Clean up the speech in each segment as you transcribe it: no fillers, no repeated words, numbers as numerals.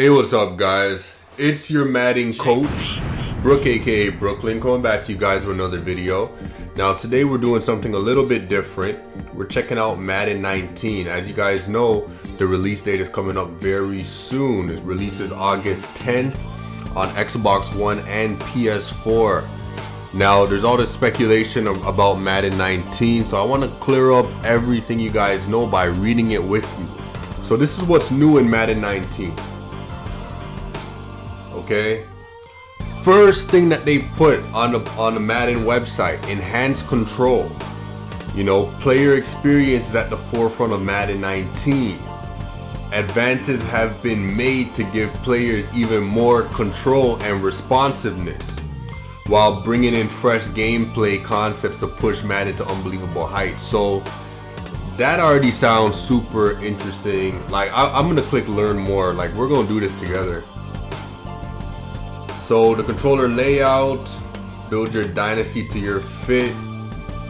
Hey, what's up, guys? It's your Madden coach, Brooke, aka Brooklyn, coming back to you guys with another video. Now, today we're doing something a little bit different. We're checking out Madden 19. As you guys know, the release date is coming up very soon. It releases August 10th on Xbox One and PS4. Now, there's all this speculation about Madden 19, so I want to clear up everything you guys know by reading it with you. So this is what's new in Madden 19. Okay, first thing that they put on the Madden website: enhanced control. You know, player experience is at the forefront of Madden 19. Advances have been made to give players even more control and responsiveness, while bringing in fresh gameplay concepts to push Madden to unbelievable heights. So that already sounds super interesting. Like, I'm gonna click learn more. Like, we're gonna do this together. So the controller layout, build your dynasty to your fit,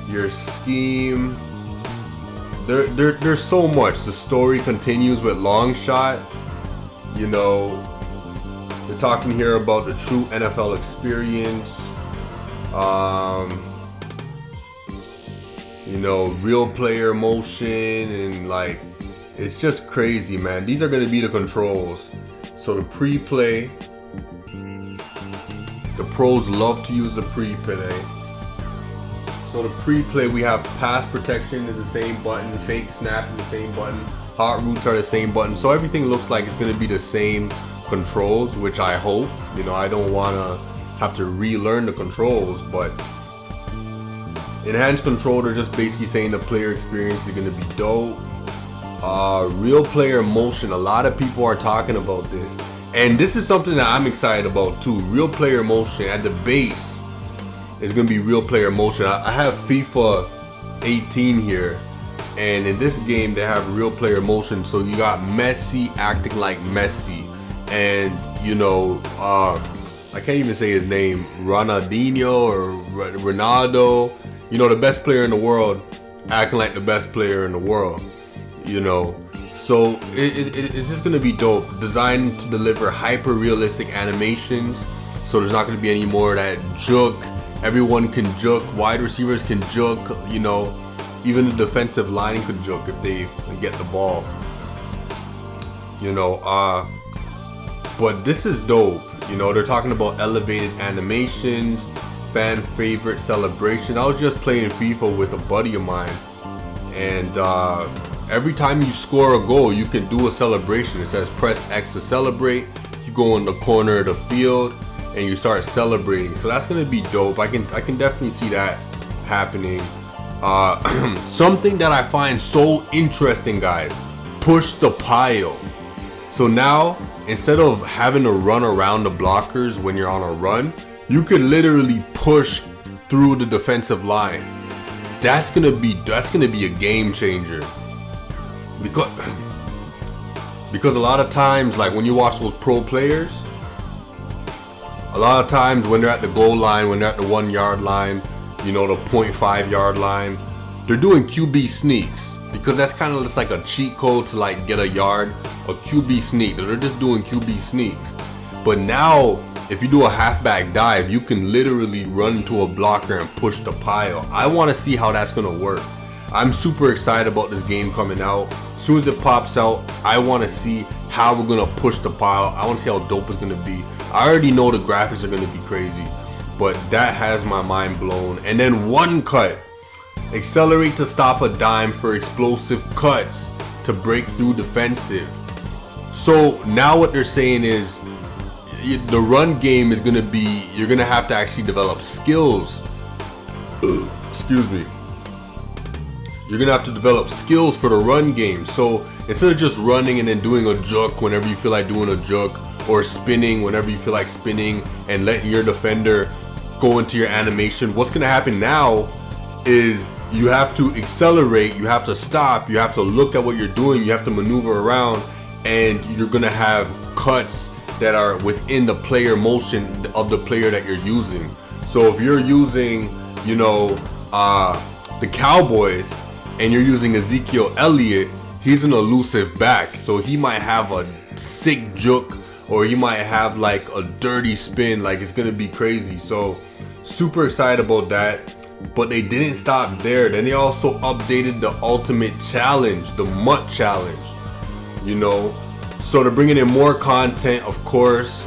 your scheme. There's so much. The story continues with long shot. You know, they're talking here about the true NFL experience. You know, real player motion, and like, it's just crazy, man. These are gonna be the controls. So the pre-play. The pros love to use the pre-play. So the pre-play, we have pass protection is the same button, fake snap is the same button, hot routes are the same button. So everything looks like it's going to be the same controls, which I hope. You know, I don't want to have to relearn the controls, but enhanced control, they're just basically saying the player experience is going to be dope. Real player motion, a lot of people are talking about this. And this is something that I'm excited about too. Real player motion at the base is going to be real player motion. I have FIFA 18 here, and in this game they have real player motion. So you got Messi acting like Messi, and you know, I can't even say his name, Ronaldinho or Ronaldo. You know, the best player in the world acting like the best player in the world. You know. So it's just going to be dope. Designed to deliver hyper-realistic animations. So there's not going to be any more of that juke. Everyone can juke. Wide receivers can juke. You know, even the defensive line could juke if they get the ball. You know, but this is dope. You know, they're talking about elevated animations, fan favorite celebration. I was just playing FIFA with a buddy of mine, and every time you score a goal, you can do a celebration. It says press X to celebrate. You go in the corner of the field and you start celebrating. So that's gonna be dope. I can definitely see that happening. Something that I find so interesting, guys, push the pile. So now, instead of having to run around the blockers when you're on a run, you can literally push through the defensive line. That's gonna be a game changer. Because a lot of times, like when you watch those pro players, a lot of times when they're at the goal line, when they're at the 1 yard line, you know, the 0.5 yard line, they're doing QB sneaks, because that's kind of just like a cheat code to like get a yard, a QB sneak. They're just doing QB sneaks. But now, if you do a halfback dive, you can literally run into a blocker and push the pile. I want to see how that's gonna work. I'm super excited about this game coming out. As soon as it pops out, I want to see how we're going to push the pile. I want to see how dope it's going to be. I already know the graphics are going to be crazy, but that has my mind blown. And then one cut. Accelerate to stop a dime for explosive cuts to break through defensive. So now what they're saying is the run game is going to be, you're going to have to actually develop skills. Excuse me. You're gonna have to develop skills for the run game. So instead of just running and then doing a juke whenever you feel like doing a juke, or spinning whenever you feel like spinning, and letting your defender go into your animation, what's gonna happen now is you have to accelerate, you have to stop, you have to look at what you're doing, you have to maneuver around, and you're gonna have cuts that are within the player motion of the player that you're using. So if you're using, you know, the Cowboys, and you're using Ezekiel Elliott, he's an elusive back, so he might have a sick juke or he might have like a dirty spin. Like, it's gonna be crazy. So super excited about that. But they didn't stop there. Then they also updated the Ultimate Challenge, the MUT Challenge, you know. So they're bringing in more content, of course.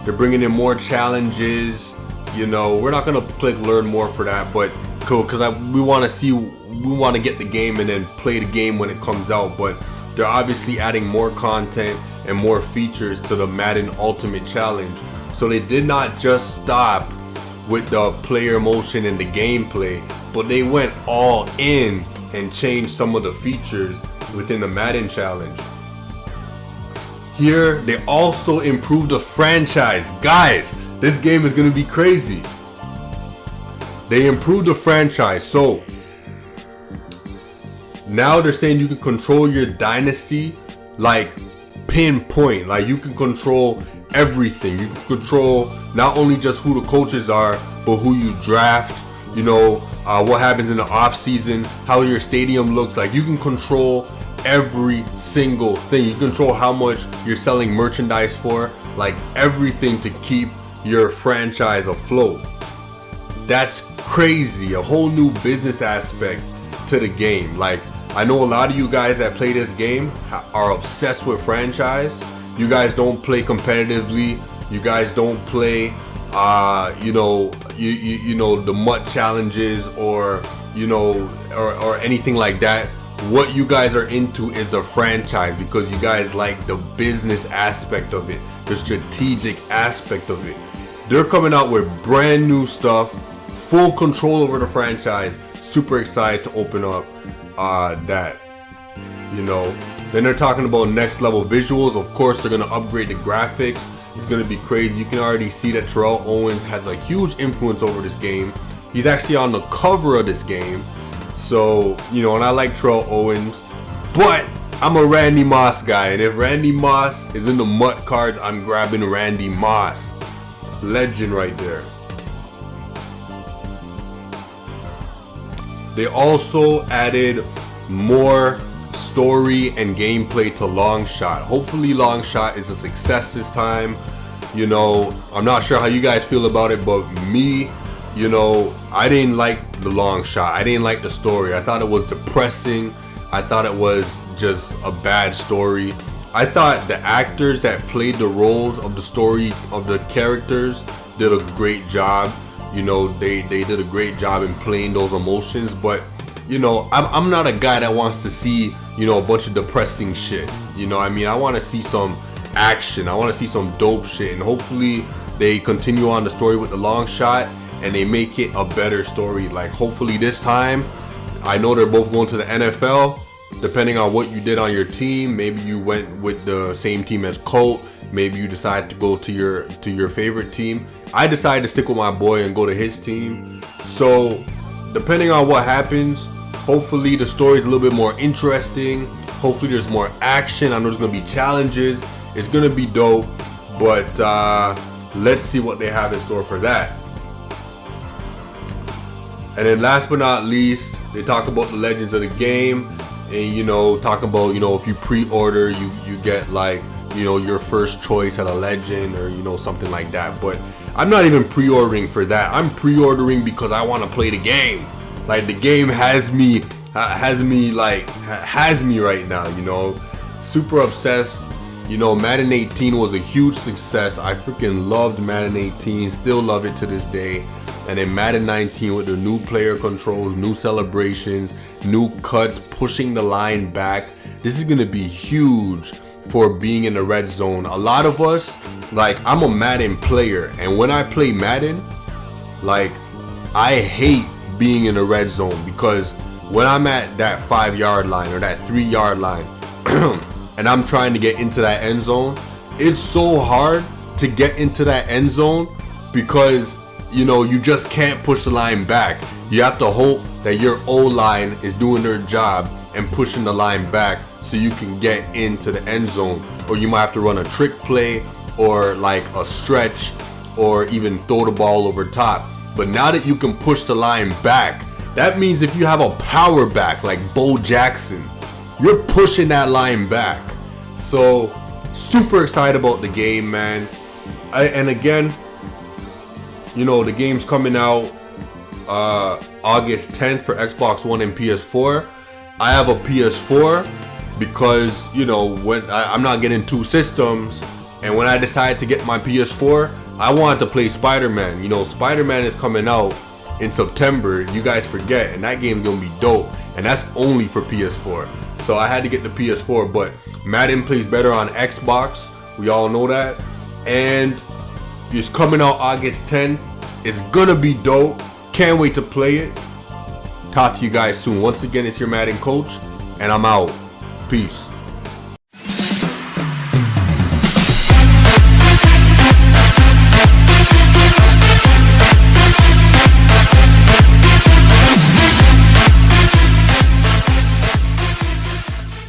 They're bringing in more challenges. You know, we're not gonna click learn more for that, but cool, because we want to get the game and then play the game when it comes out. But they're obviously adding more content and more features to the Madden Ultimate Challenge. So they did not just stop with the player motion and the gameplay, but they went all in and changed some of the features within the Madden Challenge. Here, they also improved the franchise. Guys, this game is gonna be crazy. They improved the franchise. So now they're saying you can control your dynasty like pinpoint. Like, you can control everything. You can control not only just who the coaches are, but who you draft, you know, what happens in the off season, how your stadium looks. Like, you can control every single thing. You control how much you're selling merchandise for, like everything to keep your franchise afloat. That's crazy. A whole new business aspect to the game. Like, I know a lot of you guys that play this game are obsessed with franchise. You guys don't play competitively. You guys don't play, you know, you know, the MUT challenges or, you know, or anything like that. What you guys are into is the franchise, because you guys like the business aspect of it, the strategic aspect of it. They're coming out with brand new stuff, full control over the franchise. Super excited to open up that, you know. Then they're talking about next level visuals. Of course, they're gonna upgrade the graphics. It's gonna be crazy. You can already see that Terrell Owens has a huge influence over this game. He's actually on the cover of this game. So, you know, and I like Terrell Owens, but I'm a Randy Moss guy. And if Randy Moss is in the MUT cards, I'm grabbing Randy Moss. Legend right there. They also added more story and gameplay to Long Shot. Hopefully Long Shot is a success this time. You know, I'm not sure how you guys feel about it, but me, you know, I didn't like the Long Shot. I didn't like the story. I thought it was depressing. I thought it was just a bad story. I thought the actors that played the roles of the story of the characters did a great job. You know, they did a great job in playing those emotions. But, you know, I'm not a guy that wants to see, you know, a bunch of depressing shit. You know, I mean, I want to see some action. I want to see some dope shit. And hopefully they continue on the story with the Long Shot and they make it a better story. Like, hopefully this time, I know they're both going to the NFL. Depending on what you did on your team, maybe you went with the same team as Colt. Maybe you decided to go to your favorite team. I decided to stick with my boy and go to his team. So, depending on what happens, hopefully the story is a little bit more interesting. Hopefully there's more action. I know there's gonna be challenges. It's gonna be dope. But let's see what they have in store for that. And then last but not least, they talk about the legends of the game. And, you know, talk about, you know, if you pre-order, you get like, you know, your first choice at a legend or, you know, something like that. But I'm not even pre-ordering for that. I'm pre-ordering because I want to play the game. Like, the game has me right now, you know. Super obsessed. You know, Madden 18 was a huge success. I freaking loved Madden 18, still love it to this day. And then Madden 19 with the new player controls, new celebrations, new cuts, pushing the line back. This is gonna be huge for being in the red zone. A lot of us, like, I'm a Madden player, and when I play Madden, like, I hate being in the red zone, because when I'm at that 5-yard line or that 3-yard line and I'm trying to get into that end zone, it's so hard to get into that end zone because, you know, you just can't push the line back. You have to hope that your O-line is doing their job and pushing the line back so you can get into the end zone. Or you might have to run a trick play or like a stretch or even throw the ball over top. But now that you can push the line back, that means if you have a power back like Bo Jackson, you're pushing that line back. So Super excited about the game, man. And again, you know, the game's coming out August 10th for Xbox One and PS4. I have a PS4 because, you know, when I'm not getting two systems, and when I decided to get my PS4, I wanted to play Spider-Man. You know, Spider-Man is coming out in September. You guys forget, and that game's gonna be dope, and that's only for PS4. So I had to get the PS4, but Madden plays better on Xbox. We all know that, and it's coming out August 10th. It's gonna be dope. Can't wait to play it. Talk to you guys soon. Once again, it's your Madden coach, and I'm out. Peace.